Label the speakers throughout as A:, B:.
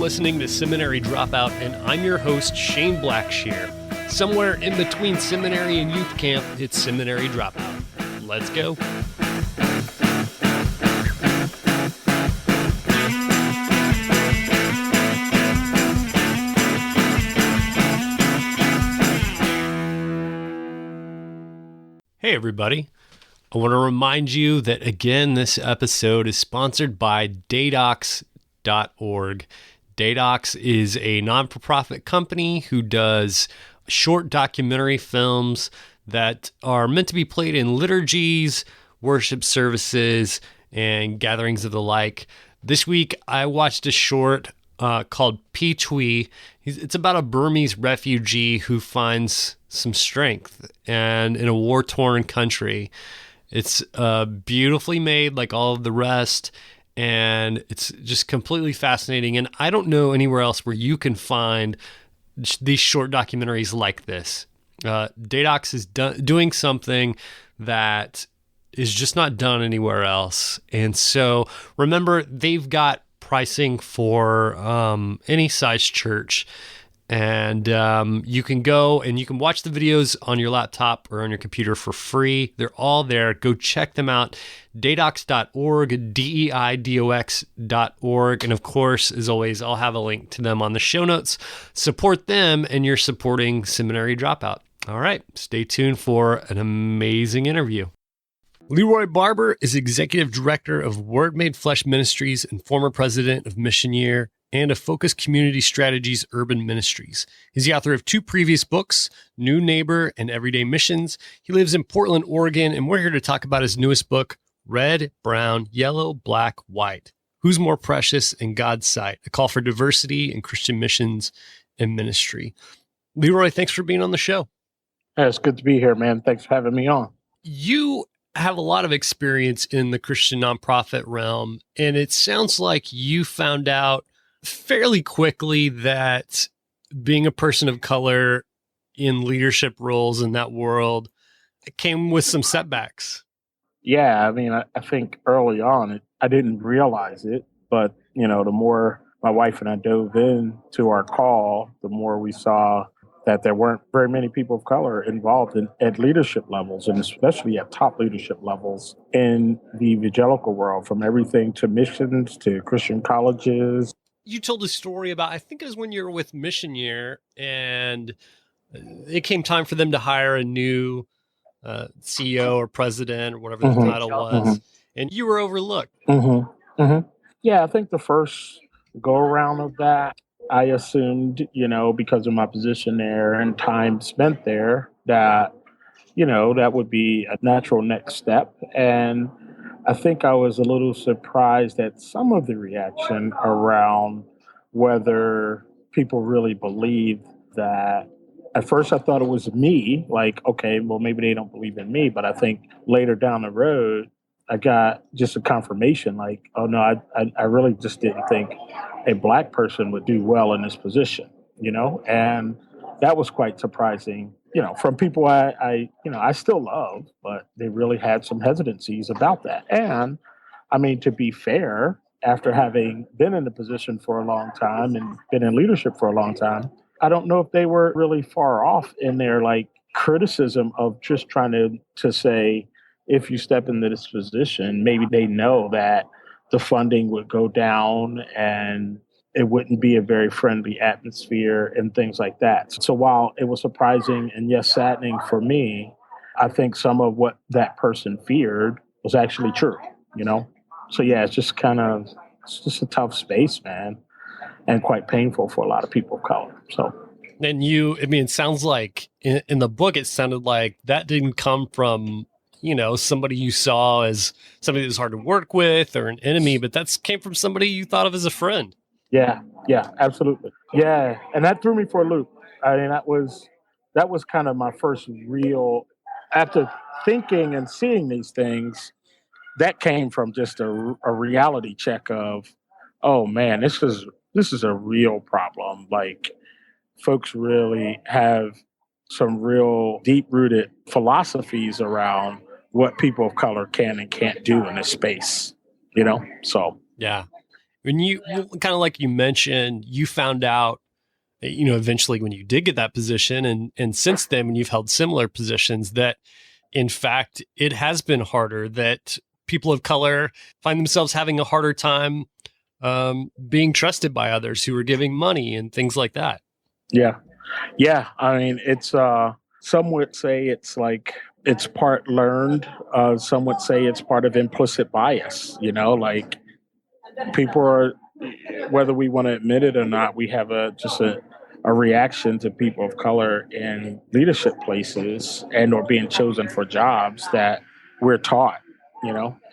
A: listening to Seminary Dropout, and I'm your host, Shane Blackshear. Somewhere in between seminary and youth camp, it's Seminary Dropout. Let's go. Hey, everybody. I want to remind you that, again, this episode is sponsored by Daydocs.org. Daydocs is a non-for-profit company who does short documentary films that are meant to be played in liturgies, worship services, and gatherings of the like. This week, I watched a short called Pichwi. It's about a Burmese refugee who finds some strength and in a war-torn country. It's beautifully made like all of the rest, and it's just completely fascinating. And I don't know anywhere else where you can find these short documentaries like this. Daydocs is doing something that is just not done anywhere else. And so remember, they've got pricing for any size church. And you can go and you can watch the videos on your laptop or on your computer for free. They're all there. Go check them out. Daydocs.org, Deidox.org. And of course, as always, I'll have a link to them on the show notes. Support them and you're supporting Seminary Dropout. All right, stay tuned for an amazing interview. Leroy Barber is Executive Director of Word Made Flesh Ministries and former President of Missionary and of Focus Community Strategies Urban Ministries. He's the author of 2 previous books, New Neighbor and Everyday Missions. He lives in Portland, Oregon, and we're here to talk about his newest book, Red, Brown, Yellow, Black, White. Who's More Precious in God's Sight? A Call for Diversity in Christian Missions and Ministry. Leroy, thanks for being on the show.
B: Yeah, it's good to be here, man. Thanks for having me on.
A: You have a lot of experience in the Christian nonprofit realm, and it sounds like you found out fairly quickly that being a person of color in leadership roles in that world came with some setbacks.
B: Yeah, I mean, I think early on, I didn't realize it, but, the more my wife and I dove into our call, the more we saw that there weren't very many people of color involved at leadership levels, and especially at top leadership levels in the evangelical world, from everything to missions to Christian colleges.
A: You told a story about, I think it was when you were with Missionary, and it came time for them to hire a new CEO or president or whatever the title was, and you were overlooked.
B: Yeah, I think the first go around of that, I assumed, because of my position there and time spent there, that, that would be a natural next step. And I think I was a little surprised at some of the reaction around whether people really believed that. At first, I thought it was me, like, okay, well, maybe they don't believe in me. But I think later down the road, I got just a confirmation like, oh, no, I really just didn't think a Black person would do well in this position, and that was quite surprising, from people I still love, but they really had some hesitancies about that. And I mean, to be fair, after having been in the position for a long time and been in leadership for a long time, I don't know if they were really far off in their criticism of just trying to say, if you step into this position, maybe they know that the funding would go down and it wouldn't be a very friendly atmosphere and things like that. So while it was surprising and yes, saddening for me, I think some of what that person feared was actually true, So yeah, it's just a tough space, man, and quite painful for a lot of people of color. So.
A: And it sounds like in the book, it sounded like that didn't come from, somebody you saw as somebody that was hard to work with or an enemy, but that came from somebody you thought of as a friend.
B: Yeah, absolutely. Yeah, and that threw me for a loop. I mean, that was kind of my first real, after thinking and seeing these things, that came from just a reality check of, oh man, this is a real problem. Like, folks really have some real deep-rooted philosophies around what people of color can and can't do in this space, So.
A: Yeah. When you kind of like you mentioned, you found out, eventually when you did get that position, and since then when you've held similar positions, that in fact it has been harder, that people of color find themselves having a harder time being trusted by others who are giving money and things like that.
B: Yeah. Yeah. I mean, it's, some would say it's like, it's part learned. Some would say it's part of implicit bias, like people are, whether we want to admit it or not, we have a reaction to people of color in leadership places and or being chosen for jobs that we're taught,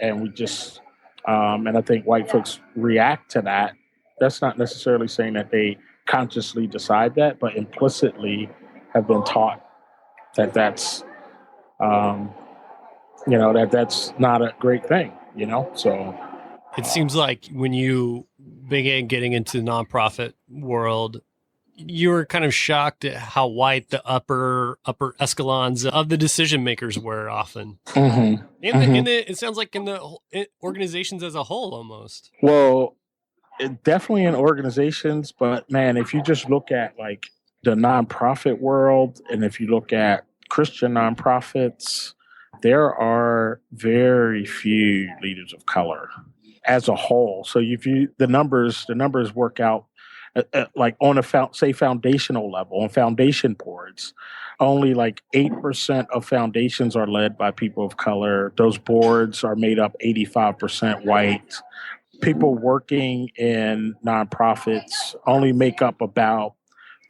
B: and we just, and I think white folks react to that. That's not necessarily saying that they consciously decide that, but implicitly have been taught that um, that's not a great thing, so.
A: It seems like when you began getting into the nonprofit world, you were kind of shocked at how white the upper echelons of the decision makers were often.
B: Mm-hmm. Mm-hmm.
A: It sounds like in the organizations as a whole, almost.
B: Well, definitely in organizations, but man, if you just look at like the nonprofit world, and if you look at Christian nonprofits, there are very few leaders of color as a whole. So if you the numbers work out like on say foundational level on foundation boards, only like 8% of foundations are led by people of color. Those boards are made up 85% white. People working in nonprofits only make up about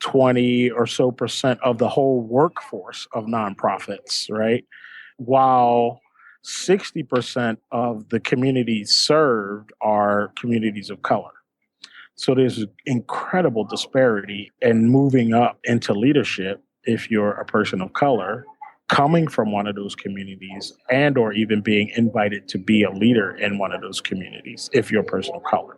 B: 20 or so percent of the whole workforce of nonprofits, right? While 60% of the communities served are communities of color. So there's incredible disparity in moving up into leadership if you're a person of color coming from one of those communities, and or even being invited to be a leader in one of those communities if you're a person of color.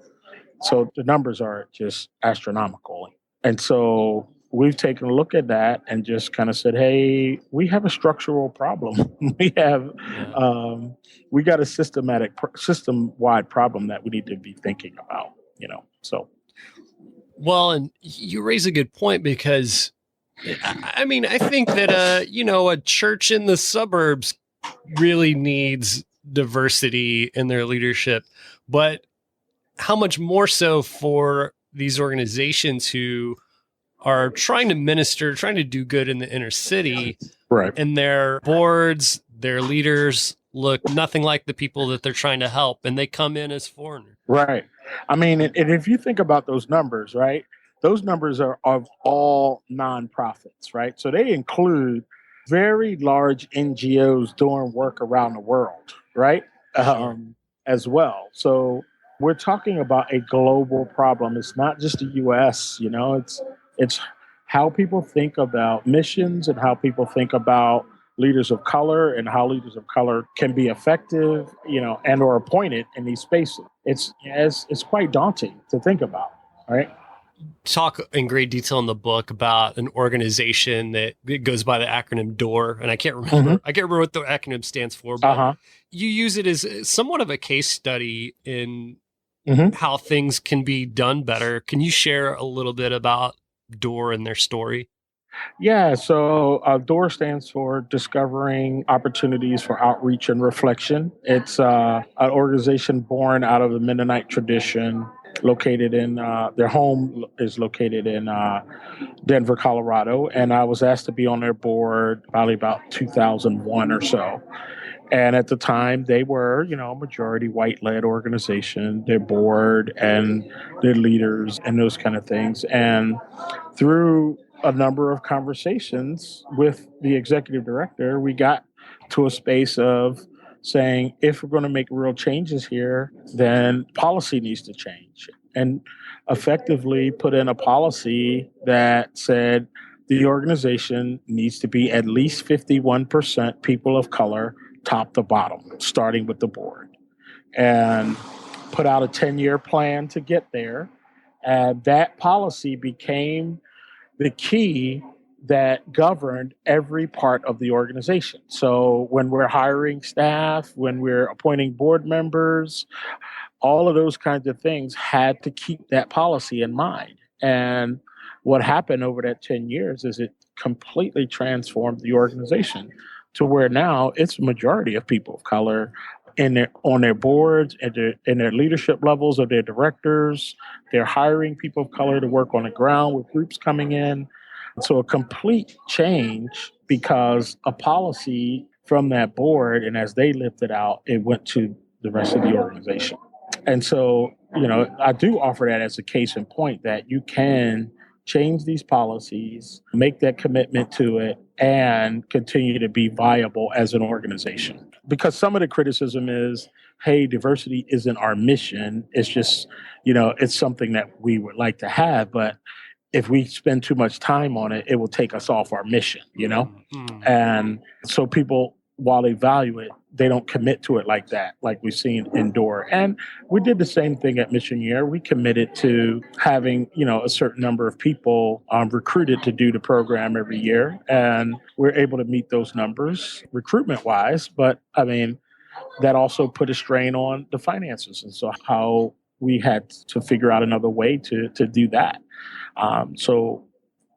B: So the numbers are just astronomical. And so we've taken a look at that and just kind of said, hey, we have a structural problem. we have
A: Yeah.
B: we got a system wide problem that we need to be thinking about, so.
A: Well, and you raise a good point, because I mean, I think that a church in the suburbs really needs diversity in their leadership, but how much more so for these organizations who are trying to minister, trying to do good in the inner city,
B: Right.
A: and their boards, their leaders look nothing like the people that they're trying to help, and they come in as foreigners.
B: Right. I mean, and if you think about those numbers, right, those numbers are of all nonprofits, right? So they include very large NGOs doing work around the world, right?
A: Sure.
B: As well. So we're talking about a global problem. It's not just the US, it's how people think about missions and how people think about leaders of color and how leaders of color can be effective, and or appointed in these spaces. It's quite daunting to think about, right?
A: Talk in great detail in the book about an organization that goes by the acronym DOOR, and I can't remember.
B: Mm-hmm.
A: I can't remember what the acronym stands for, but
B: Uh-huh.
A: you use it as somewhat of a case study in
B: Mm-hmm.
A: how things can be done better. Can you share a little bit about DOOR and their story?
B: Yeah, so DOOR stands for Discovering Opportunities for Outreach and Reflection. It's an organization born out of the Mennonite tradition, located in their home is located in Denver, Colorado, and I was asked to be on their board probably about 2001 or so. And at the time, they were, a majority white led organization, their board and their leaders and those kind of things. And through a number of conversations with the executive director, we got to a space of saying, if we're going to make real changes here, then policy needs to change. And effectively put in a policy that said the organization needs to be at least 51% people of color, top to bottom, starting with the board, and put out a 10-year plan to get there. And that policy became the key that governed every part of the organization. So when we're hiring staff, when we're appointing board members, all of those kinds of things had to keep that policy in mind. And what happened over that 10 years is it completely transformed the organization to where now it's a majority of people of color on their boards and in their leadership levels of their directors. They're hiring people of color to work on the ground with groups coming in. So a complete change because a policy from that board, and as they lived it out, it went to the rest of the organization. And so, I do offer that as a case in point that you can change these policies, make that commitment to it, and continue to be viable as an organization. Because some of the criticism is, hey, diversity isn't our mission. It's just, it's something that we would like to have. But if we spend too much time on it, it will take us off our mission,
A: Mm-hmm.
B: And so people, while they value it, they don't commit to it like that, like we've seen in Door. And we did the same thing at Mission Year. We committed to having, a certain number of people recruited to do the program every year. And we're able to meet those numbers recruitment wise. But I mean, that also put a strain on the finances. And so how we had to figure out another way to do that. So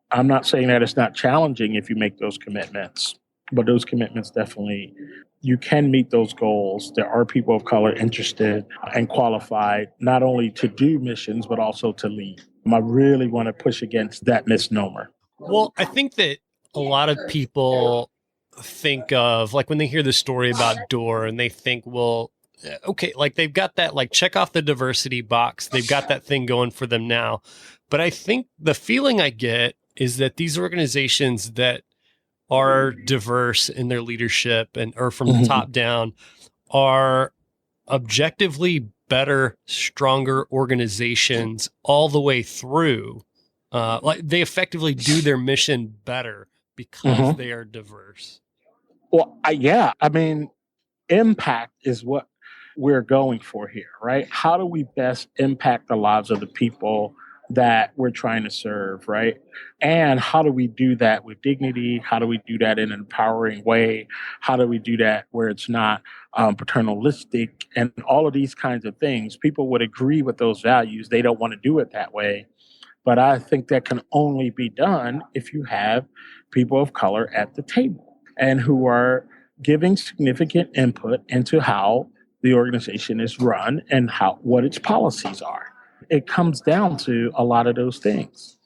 B: I'm not saying that it's not challenging if you make those commitments, but those commitments definitely, you can meet those goals. There are people of color interested and qualified, not only to do missions, but also to lead. I really want to push against that misnomer.
A: Well, I think that a lot of people think of, like, when they hear the story about Door and they think, well, okay, like they've got that, like, check off the diversity box. They've got that thing going for them now. But I think the feeling I get is that these organizations that are diverse in their leadership and or from the top down are objectively better, stronger organizations all the way through. Like they effectively do their mission better because they are diverse.
B: Well, I mean, impact is what we're going for here, right? How do we best impact the lives of the people that we're trying to serve, right? And how do we do that with dignity? How do we do that in an empowering way? How do we do that where it's not paternalistic and all of these kinds of things? People would agree with those values. They don't want to do it that way. But I think that can only be done if you have people of color at the table and who are giving significant input into how the organization is run and what its policies are. It comes down to a lot of those things.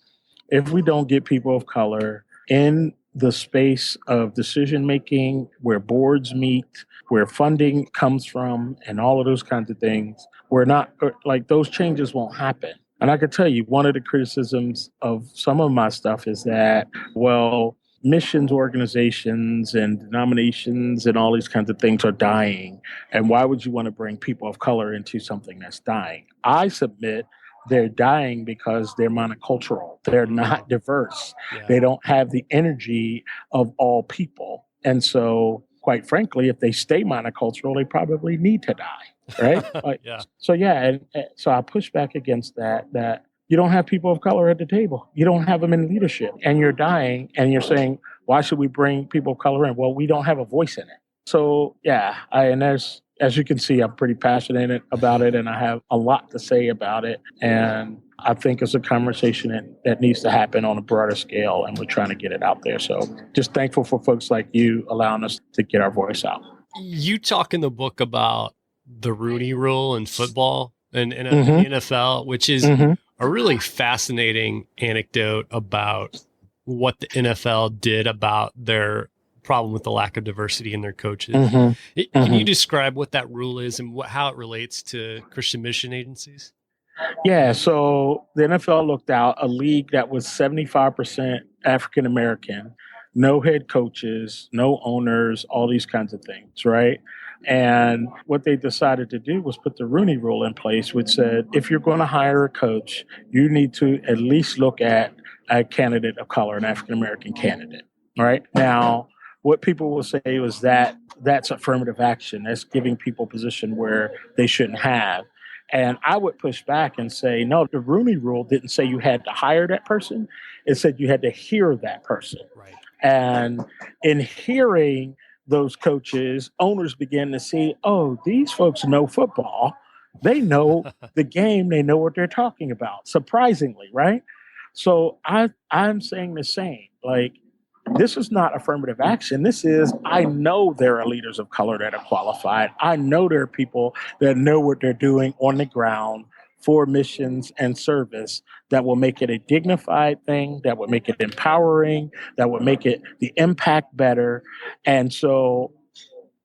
B: If we don't get people of color in the space of decision making, where boards meet, where funding comes from, and all of those kinds of things, we're not like those changes won't happen. And I can tell you, one of the criticisms of some of my stuff is that, well, missions organizations and denominations and all these kinds of things are dying. And why would you want to bring people of color into something that's dying? I submit they're dying because they're monocultural. They're not diverse.
A: Yeah.
B: They don't have the energy of all people. And so, quite frankly, if they stay monocultural, they probably need to die, right?
A: Yeah.
B: So, and so I push back against that you don't have people of color at the table. You don't have them in leadership, and you're dying, and you're saying, why should we bring people of color in? Well, we don't have a voice in it. So, and there's, as you can see, I'm pretty passionate about it, and I have a lot to say about it. And I think it's a conversation that needs to happen on a broader scale, and we're trying to get it out there. So just thankful for folks like you allowing us to get our voice out.
A: You talk in the book about the Rooney rule in football and in the NFL, which is a really fascinating anecdote about what the NFL did about their problem with the lack of diversity in their coaches. Can you describe what that rule is and how it relates to Christian mission agencies?
B: Yeah, so the NFL looked out a league that was 75% African American, no head coaches, no owners, all these kinds of things, right? And what they decided to do was put the Rooney rule in place, which said if you're going to hire a coach, you need to at least look at a candidate of color, an African American candidate, right? Now, what people will say was that's affirmative action. That's giving people position where they shouldn't have. And I would push back and say, no, the Rooney rule didn't say you had to hire that person. It said you had to hear that person.
A: Right.
B: And in hearing those coaches, owners began to see, oh, these folks know football. They know the game. They know what they're talking about, surprisingly, right? So I'm saying the same. Like, this is not affirmative action. This is, I know there are leaders of color that are qualified. I know there are people that know what they're doing on the ground for missions and service that will make it a dignified thing, that will make it empowering, that will make it the impact better. And so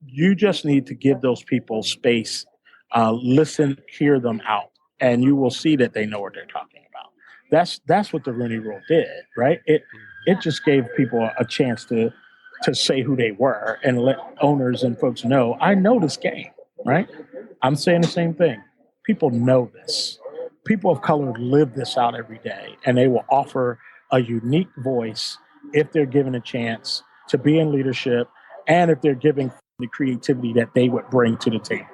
B: you just need to give those people space, listen, hear them out, and you will see that they know what they're talking about. That's what the Rooney Rule did, right? It just gave people a chance to say who they were and let owners and folks know, I know this game, right? I'm saying the same thing. People know this. People of color live this out every day, and they will offer a unique voice if they're given a chance to be in leadership and if they're given the creativity that they would bring to the table.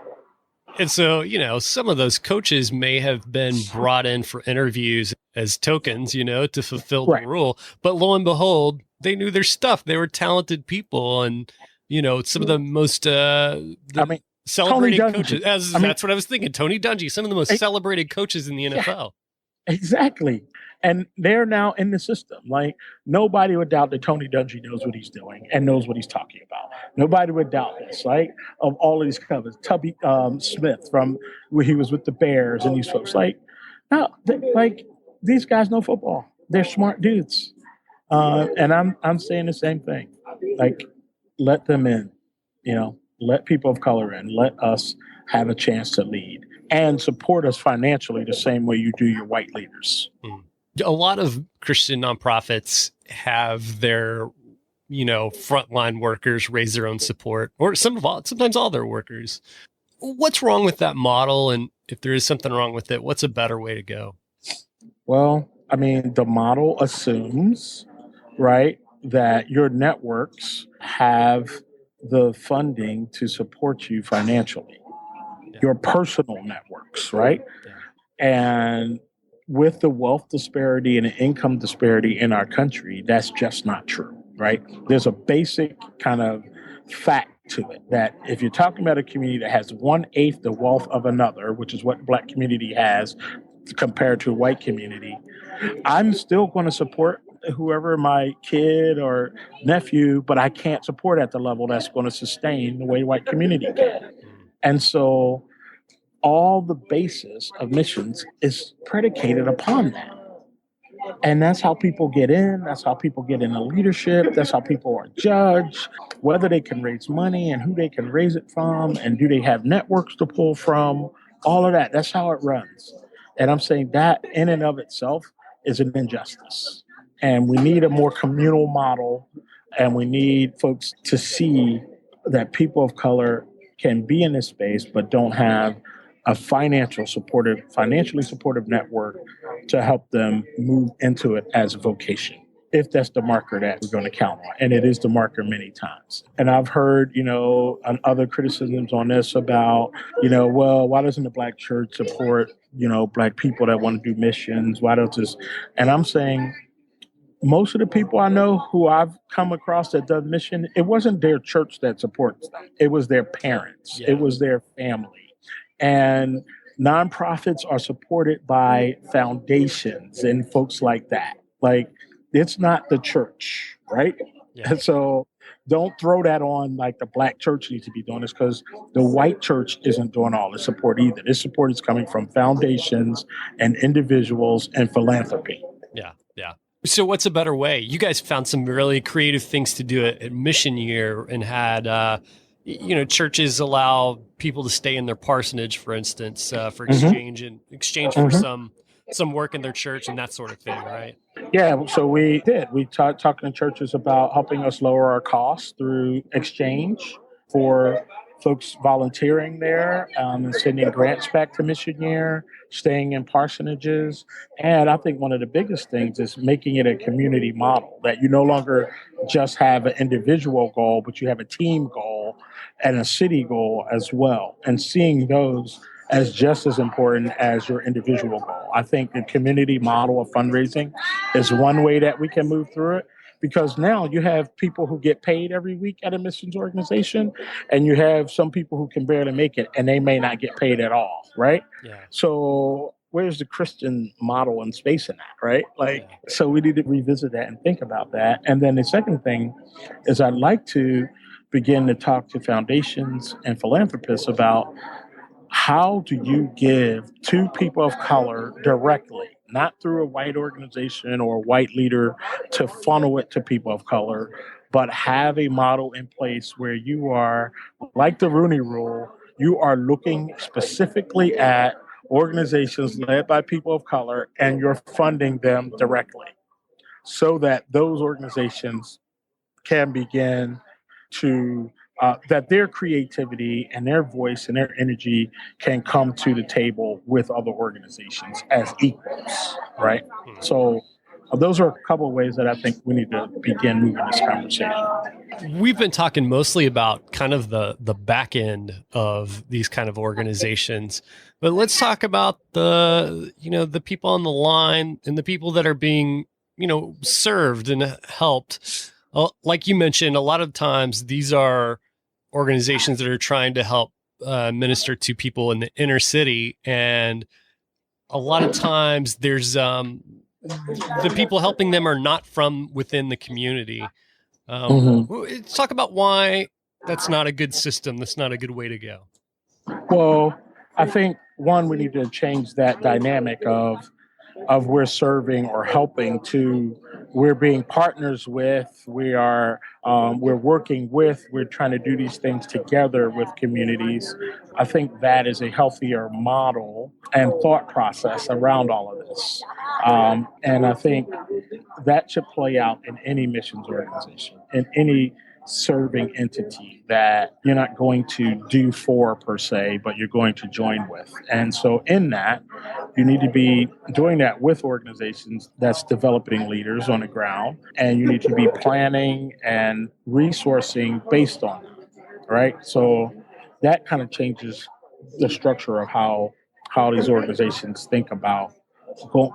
A: And so, some of those coaches may have been brought in for interviews as tokens, to fulfill the rule. But lo and behold, they knew their stuff. They were talented people. And, some of the most celebrated coaches. That's what I was thinking. Tony Dungy, some of the most celebrated coaches in the NFL.
B: Yeah, exactly. And they're now in the system. Like, nobody would doubt that Tony Dungy knows what he's doing and knows what he's talking about. Nobody would doubt this, right? Of all of these covers. Tubby Smith from where he was with the Bears and these folks. Like, no, these guys know football. They're smart dudes. And I'm saying the same thing. Like, let them in, let people of color in. Let us have a chance to lead and support us financially the same way you do your white leaders.
A: A lot of Christian nonprofits have their, frontline workers raise their own support, or sometimes all their workers. What's wrong with that model? And if there is something wrong with it, what's a better way to go?
B: Well, I mean, the model assumes, right, that your networks have the funding to support you financially, your personal networks, right? Yeah. And with the wealth disparity and the income disparity in our country, that's just not true, right? There's a basic kind of fact to it that if you're talking about a community that has 1/8 the wealth of another, which is what Black community has compared to a white community, I'm still going to support whoever my kid or nephew, but I can't support at the level that's going to sustain the way white community can. And so all the basis of missions is predicated upon that. And that's how people get in. That's how people get into leadership. That's how people are judged, whether they can raise money and who they can raise it from, and do they have networks to pull from, all of that. That's how it runs. And I'm saying that in and of itself is an injustice. And we need a more communal model, and we need folks to see that people of color can be in this space but don't have a financially supportive network to help them move into it as a vocation, if that's the marker that we're going to count on. And it is the marker many times. And I've heard, other criticisms on this about, well, why doesn't the Black church support, Black people that want to do missions? Why don't this? And I'm saying, most of the people I know who I've come across that does mission, it wasn't their church that supports them. It was their parents. Yeah. It was their family. And nonprofits are supported by foundations and folks like that. Like, it's not the church, right? Yeah. And so don't throw that on like the Black church needs to be doing this, because the white church isn't doing all the support either. This support is coming from foundations and individuals and philanthropy.
A: Yeah, yeah. So what's a better way? You guys found some really creative things to do at Mission Year and had, churches allow people to stay in their parsonage, for instance, for exchange for some work in their church and that sort of thing, right?
B: Yeah, so we did. We talked to churches about helping us lower our costs through exchange for folks volunteering there, and sending grants back to Mission Year, staying in parsonages. And I think one of the biggest things is making it a community model, that you no longer just have an individual goal, but you have a team goal and a city goal as well, and seeing those as just as important as your individual goal. I think the community model of fundraising is one way that we can move through it. because now you have people who get paid every week at a missions organization, and you have some people who can barely make it and they may not get paid at all, right?
A: Yeah.
B: So where's the Christian model and space in that, right? Like,
A: Yeah.
B: so we need to revisit that and think about that. And then the second thing is I'd like to begin to talk to foundations and philanthropists about how do you give to people of color directly, not through a white organization or a white leader to funnel it to people of color, but have a model in place where you are, like the Rooney Rule, you are looking specifically at organizations led by people of color and you're funding them directly so that those organizations can begin to that their creativity and their voice and their energy can come to the table with other organizations as equals, right?
A: Hmm.
B: So those are a couple of ways that I think we need to begin moving this conversation.
A: We've been talking mostly about kind of the back end of these kind of organizations, but let's talk about the people on the line and the people that are being served and helped. Like you mentioned, a lot of times these are organizations that are trying to help minister to people in the inner city, and a lot of times there's the people helping them are not from within the community. Let's talk about why that's not a good system. That's not a good way to go.
B: Well, I think one, we need to change that dynamic of we're serving or helping to we're being partners with, we're working with, we're trying to do these things together with communities. I think that is a healthier model and thought process around all of this. And I think that should play out in any missions organization, in any serving entity that you're not going to do for per se, but you're going to join with. And so in that, you need to be doing that with organizations that's developing leaders on the ground, and you need to be planning and resourcing based on that, right? So that kind of changes the structure of how these organizations think about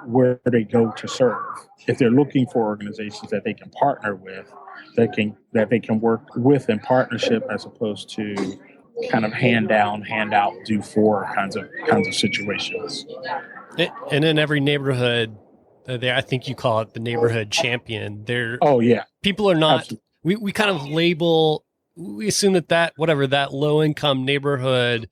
B: where they go to serve. If they're looking for organizations that they can partner with, that they can work with in partnership, as opposed to kind of hand down, hand out, do for kinds of situations.
A: And in every neighborhood, there, I think you call it the neighborhood champion. There,
B: Oh yeah,
A: people are not.
B: absolutely.
A: We kind of label. We assume that whatever that low income neighborhood,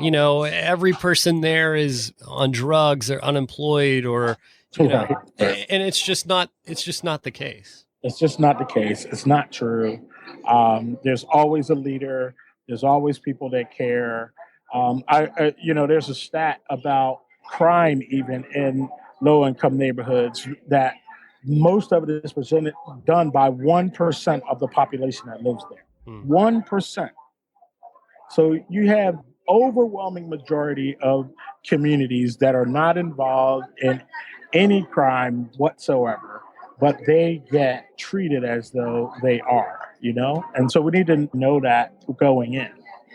A: every person there is on drugs or unemployed or
B: Right.
A: and it's just not. It's just not the case.
B: It's just not the case. It's not true. There's always a leader. There's always people that care. There's a stat about crime even in low-income neighborhoods that most of it is done by 1% of the population that lives there. 1%. So you have overwhelming majority of communities that are not involved in any crime whatsoever, but they get treated as though they are. And so we need to know that going in,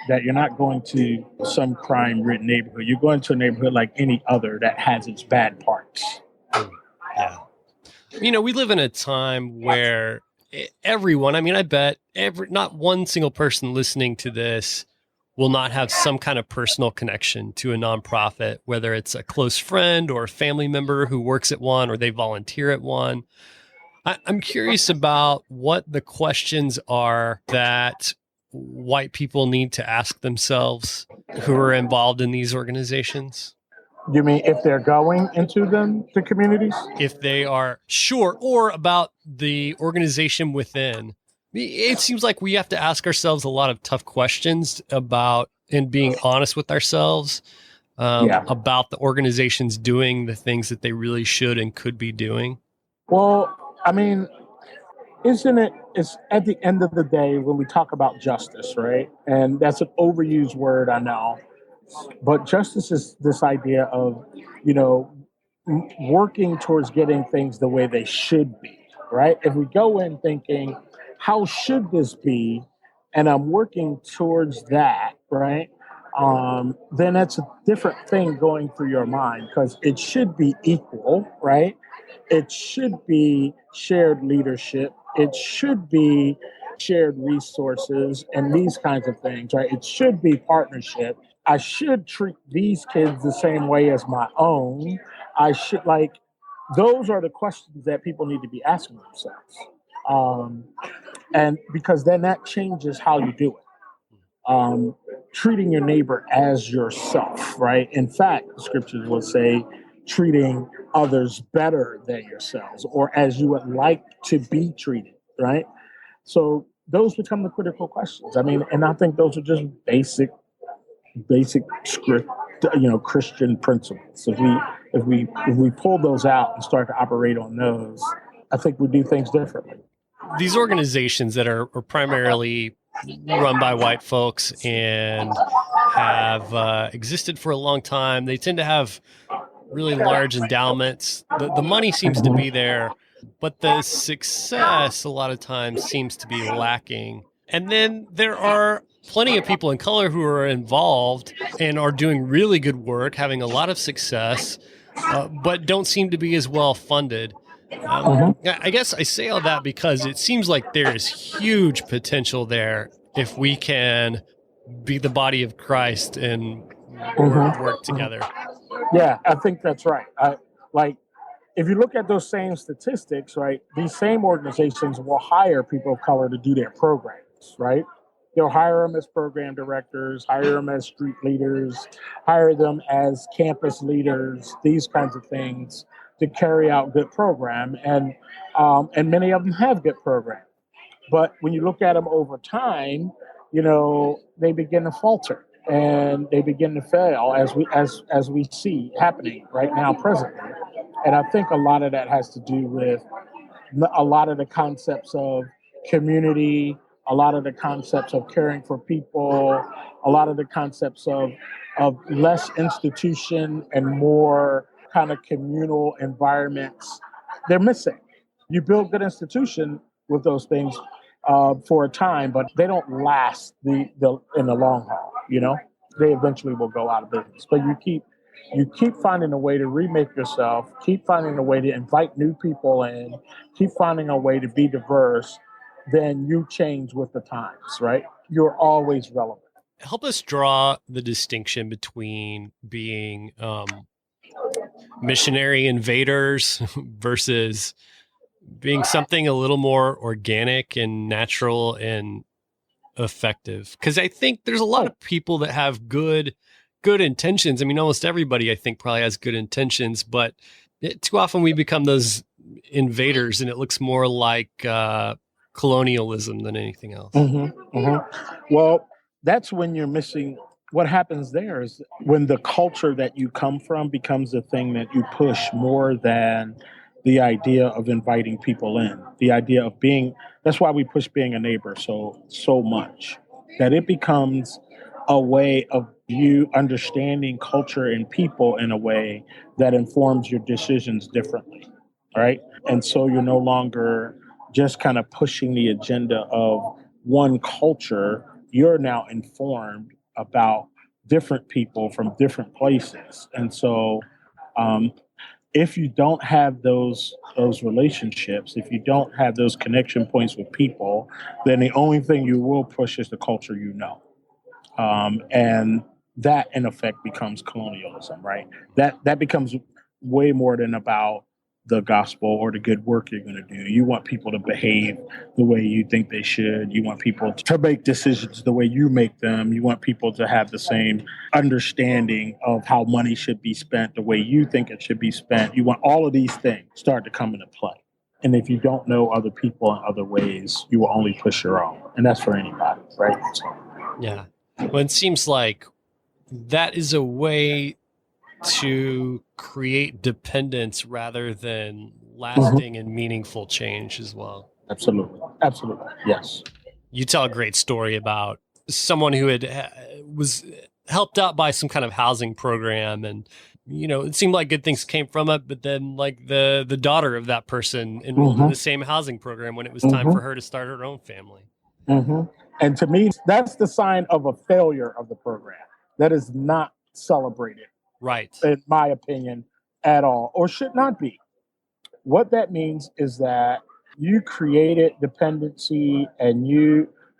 B: that you're not going to some crime-ridden neighborhood. You're going to a neighborhood like any other that has its bad parts.
A: Yeah. We live in a time where everyone, I bet not one single person listening to this will not have some kind of personal connection to a nonprofit, whether it's a close friend or a family member who works at one or they volunteer at one. I'm curious about what the questions are that white people need to ask themselves who are involved in these organizations.
B: You mean if they're going into the communities?
A: If they are sure, or about the organization within. It seems like we have to ask ourselves a lot of tough questions about and being honest with ourselves about the organizations doing the things that they really should and could be doing.
B: Well, it's at the end of the day when we talk about justice, right? And that's an overused word, I know. But justice is this idea of, working towards getting things the way they should be, right? If we go in thinking, how should this be? And I'm working towards that, right? Then that's a different thing going through your mind, because it should be equal, right? It should be shared leadership. It should be shared resources and these kinds of things, right? It should be partnership. I should treat these kids the same way as my own. I should like those are the questions that people need to be asking themselves. Um, and because then that changes how you do it. um, Treating your neighbor as yourself, right? In fact, the scriptures will say treating others better than yourselves or as you would like to be treated, right? So those become the critical questions. I mean, and I think those are just basic script, Christian principles. If we pull those out and start to operate on those, I think we do things differently.
A: These organizations that are primarily run by white folks and have existed for a long time, they tend to have really large endowments. The money seems to be there, but the success a lot of times seems to be lacking. And then there are plenty of people in color who are involved and are doing really good work, having a lot of success, but don't seem to be as well funded. I guess I say all that because it seems like there is huge potential there if we can be the body of Christ and work together.
B: Yeah, I think that's right. Like if you look at those same statistics, right, these same organizations will hire people of color to do their programs, right? They'll hire them as program directors, hire them as street leaders, hire them as campus leaders, these kinds of things to carry out good program, and many of them have good program. But when you look at them over time, they begin to falter and they begin to fail as we see happening right now presently. And I think a lot of that has to do with a lot of the concepts of community, a lot of the concepts of caring for people, a lot of the concepts of less institution and more kind of communal environments. They're missing. You build good institution with those things for a time, but they don't last the in the long haul. They eventually will go out of business. But you keep finding a way to remake yourself, keep finding a way to invite new people in, keep finding a way to be diverse, then you change with the times, right? You're always relevant.
A: Help us draw the distinction between being missionary invaders versus being something a little more organic and natural and effective. Because I think there's a lot of people that have good intentions. I mean, almost everybody, I think, probably has good intentions, but too often we become those invaders and it looks more like colonialism than anything else.
B: Well, that's when you're missing. What happens there is when the culture that you come from becomes the thing that you push more than the idea of inviting people in, the idea of being. That's why we push being a neighbor so much, that it becomes a way of you understanding culture and people in a way that informs your decisions differently, right? And so you're no longer just kind of pushing the agenda of one culture. You're now informed about different people from different places. And so um, if you don't have those relationships, if you don't have those connection points with people, then the only thing you will push is the culture and that in effect becomes colonialism, right? That becomes way more than about the gospel or the good work you're going to do. You want people to behave the way you think they should. You want people to make decisions the way you make them. You want people to have the same understanding of how money should be spent the way you think it should be spent. You want all of these things start to come into play. And if you don't know other people in other ways, you will only push your own. And that's for anybody, right? So,
A: yeah. Well, it seems like that is a way to create dependence rather than lasting and meaningful change as well.
B: Absolutely. Yes.
A: You tell a great story about someone who was helped out by some kind of housing program, and it seemed like good things came from it, but then like the daughter of that person enrolled in the same housing program when it was time for her to start her own family.
B: And to me, that's the sign of a failure of the program. That is not celebrated,
A: right?
B: In my opinion, at all, or should not be. What that means is that You created dependency, and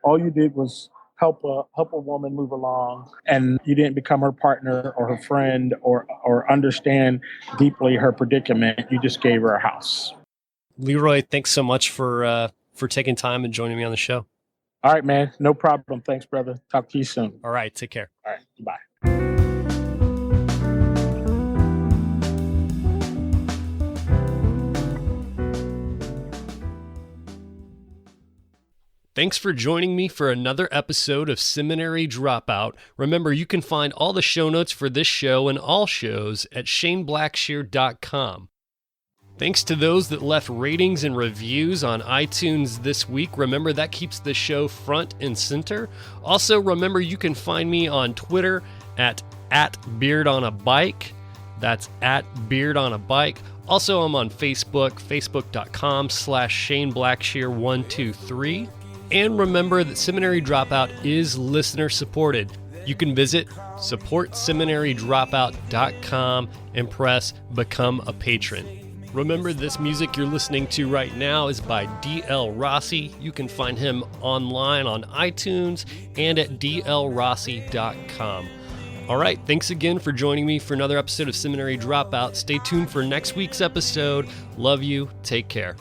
B: all you did was help a woman move along, and you didn't become her partner or her friend or understand deeply her predicament. You just gave her a house.
A: Leroy, thanks so much for taking time and joining me on the show.
B: All right, man. No problem. Thanks, brother. Talk to you soon.
A: All right. Take care.
B: All right. Bye.
A: Thanks for joining me for another episode of Seminary Dropout. Remember, you can find all the show notes for this show and all shows at shaneblackshear.com. Thanks to those that left ratings and reviews on iTunes this week. Remember, that keeps the show front and center. Also, remember, you can find me on Twitter at @beardonabike. That's @beardonabike. Also, I'm on Facebook, facebook.com/ShaneBlackshear123. And remember that Seminary Dropout is listener supported. You can visit supportseminarydropout.com and press Become a Patron. Remember, this music you're listening to right now is by D.L. Rossi. You can find him online on iTunes and at dlrossi.com. All right, thanks again for joining me for another episode of Seminary Dropout. Stay tuned for next week's episode. Love you. Take care.